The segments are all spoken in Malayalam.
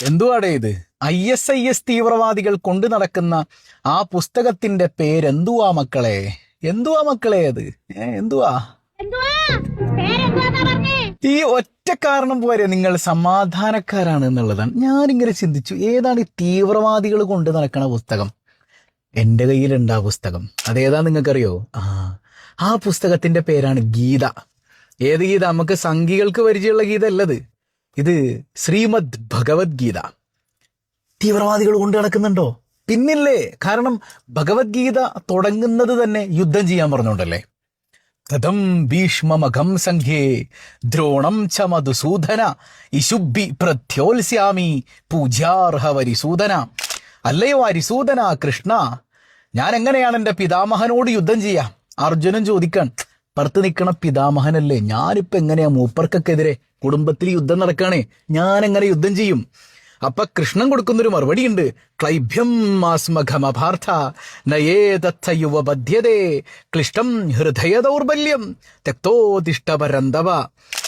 എന്തുവാടേ ഇത്? ISIS തീവ്രവാദികൾ കൊണ്ടു നടക്കുന്ന ആ പുസ്തകത്തിന്റെ പേരെന്തുവാ മക്കളെ? എന്തുവാ മക്കളെ അത്? എന്തുവാ? ഈ ഒറ്റ കാരണം പോരെ നിങ്ങൾ സമാധാനക്കാരാണ് എന്നുള്ളതാണ്. ഞാനിങ്ങനെ ചിന്തിച്ചു, ഏതാണ് ഈ തീവ്രവാദികൾ കൊണ്ടു നടക്കണ പുസ്തകം? എന്റെ കയ്യിലുണ്ട് ആ പുസ്തകം. അതേതാ നിങ്ങൾക്കറിയോ? ആ പുസ്തകത്തിന്റെ പേരാണ് ഗീത. ഏത് ഗീത? നമുക്ക് സംഘികൾക്ക് പരിചയമുള്ള ഗീത അല്ലത്. ഇത് ശ്രീമദ് ഭഗവത്ഗീത. തീവ്രവാദികൾ കൊണ്ടു നടക്കുന്നുണ്ടോ? പിന്നില്ലേ. കാരണം ഭഗവത്ഗീത തുടങ്ങുന്നത് തന്നെ യുദ്ധം ചെയ്യാൻ പറഞ്ഞുകൊണ്ടല്ലേ. കഥം ഭീഷ്മമഘം സംഘ്യേ ദ്രോണം ച മധുസൂദന ഇശുഭി പ്രത്യോത്സ്യാമി പൂജ്യാർഹ വരിസൂദന. അല്ലയോ അരിസൂദന കൃഷ്ണ, ഞാൻ എങ്ങനെയാണ് എൻ്റെ പിതാമഹനോട് യുദ്ധം ചെയ്യാം? അർജുനൻ ചോദിക്കാൻ, പുറത്ത് നിൽക്കണ പിതാമഹനല്ലേ, ഞാനിപ്പോ എങ്ങനെയാ മൂപ്പർക്കെതിരെ കുടുംബത്തിൽ യുദ്ധം നടക്കാണേ, ഞാൻ എങ്ങനെ യുദ്ധം ചെയ്യും? അപ്പൊ കൃഷ്ണൻ കൊടുക്കുന്നൊരു മറുപടി ഉണ്ട്. ക്ലൈഭ്യം മാസ്മഘമഭാർത്ഥ നയേതത്ഥ യുവബദ്ധ്യതേ ക്ലിഷ്ടം ഹൃദയ ദൗർബല്യം തെക്തോതിഷ്ടപരന്തവ.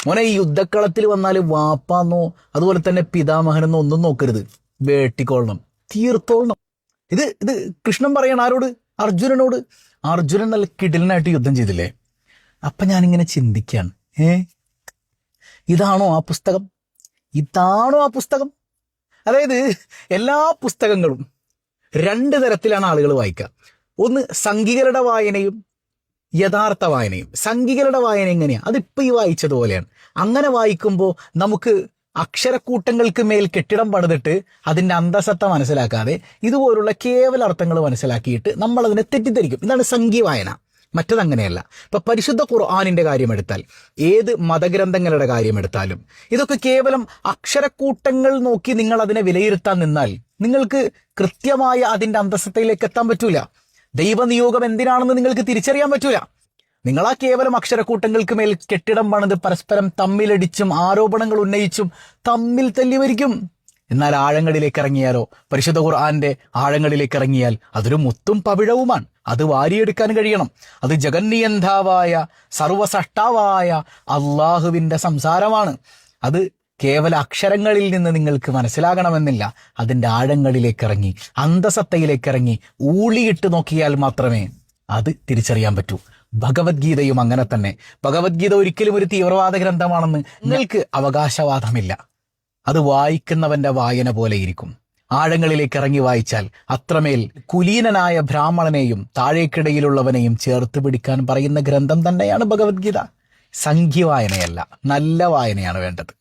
മോനെ, ഈ യുദ്ധക്കളത്തിൽ വന്നാൽ വാപ്പാന്നോ അതുപോലെ തന്നെ പിതാമഹനെന്നോ ഒന്നും നോക്കരുത്, വേട്ടിക്കൊള്ളണം, തീർത്തോളണം. ഇത് കൃഷ്ണൻ പറയണ ആരോട്? അർജുനനോട്. അർജുനൻ നല്ല കിടിലനായിട്ട് യുദ്ധം ചെയ്തില്ലേ? അപ്പൊ ഞാനിങ്ങനെ ചിന്തിക്കുകയാണ്, ഇതാണോ ആ പുസ്തകം? ഇതാണോ ആ പുസ്തകം? അതായത് എല്ലാ പുസ്തകങ്ങളും രണ്ട് തരത്തിലാണ് ആളുകൾ വായിക്കുക. ഒന്ന് സംഘികളുടെ വായനയും യഥാർത്ഥ വായനയും. സംഘികളുടെ വായന എങ്ങനെയാ? അതിപ്പോ ഈ വായിച്ചതുപോലെയാണ്. അങ്ങനെ വായിക്കുമ്പോൾ നമുക്ക് അക്ഷരക്കൂട്ടങ്ങൾക്ക് മേൽ കെട്ടിടം പണിതിട്ട് അതിന്റെ അന്തസത്ത മനസ്സിലാക്കാതെ ഇതുപോലുള്ള കേവല അർത്ഥങ്ങൾ മനസ്സിലാക്കിയിട്ട് നമ്മൾ അതിനെ തെറ്റിദ്ധരിക്കും. ഇതാണ് സംഘി വായന. മറ്റതങ്ങനെയല്ല. ഇപ്പൊ പരിശുദ്ധ ഖുർആനിന്റെ കാര്യമെടുത്താൽ, ഏത് മതഗ്രന്ഥങ്ങളുടെ കാര്യമെടുത്താലും, ഇതൊക്കെ കേവലം അക്ഷരക്കൂട്ടങ്ങൾ നോക്കി നിങ്ങൾ അതിനെ വിലയിരുത്താൻ നിന്നാൽ നിങ്ങൾക്ക് കൃത്യമായ അതിന്റെ അന്തസത്തയിലേക്ക് എത്താൻ പറ്റൂല. ദൈവനിയോഗം എന്തിനാണെന്ന് നിങ്ങൾക്ക് തിരിച്ചറിയാൻ പറ്റൂല. നിങ്ങൾ ആ കേവലം അക്ഷരക്കൂട്ടങ്ങൾക്ക് മേൽ കെട്ടിടം പണിത് പരസ്പരം തമ്മിലടിച്ചും ആരോപണങ്ങൾ ഉന്നയിച്ചും തമ്മിൽ തല്ലിവരിക്കും. എന്നാൽ ആഴങ്ങളിലേക്ക് ഇറങ്ങിയാലോ, പരിശുദ്ധ ഖുർആന്റെ ആഴങ്ങളിലേക്ക് ഇറങ്ങിയാൽ അതൊരു മുത്തും പവിഴവുമാണ്. അത് വാരിയെടുക്കാൻ കഴിയണം. അത് ജഗന്നിയന്താവായ സർവസഷ്ടാവായ അള്ളാഹുവിന്റെ സംസാരമാണ്. അത് കേവല അക്ഷരങ്ങളിൽ നിന്ന് നിങ്ങൾക്ക് മനസ്സിലാകണമെന്നില്ല. അതിന്റെ ആഴങ്ങളിലേക്ക് ഇറങ്ങി, അന്തസത്തയിലേക്ക് ഇറങ്ങി ഊളിയിട്ട് നോക്കിയാൽ മാത്രമേ അത് തിരിച്ചറിയാൻ പറ്റൂ. ഭഗവത്ഗീതയും അങ്ങനെ തന്നെ. ഭഗവത്ഗീത ഒരിക്കലും ഒരു തീവ്രവാദ ഗ്രന്ഥമാണെന്ന് നിങ്ങൾക്ക് അവകാശവാദമില്ല. അത് വായിക്കുന്നവന്റെ വായന പോലെ ഇരിക്കും. ആഴങ്ങളിലേക്ക് ഇറങ്ങി വായിച്ചാൽ അത്രമേൽ കുലീനനായ ബ്രാഹ്മണനെയും താഴേക്കിടയിലുള്ളവനെയും ചേർത്ത് പിടിക്കാൻ പറയുന്ന ഗ്രന്ഥം തന്നെയാണ് ഭഗവത്ഗീത. സംഖ്യ വായനയല്ല, നല്ല വായനയാണ് വേണ്ടത്.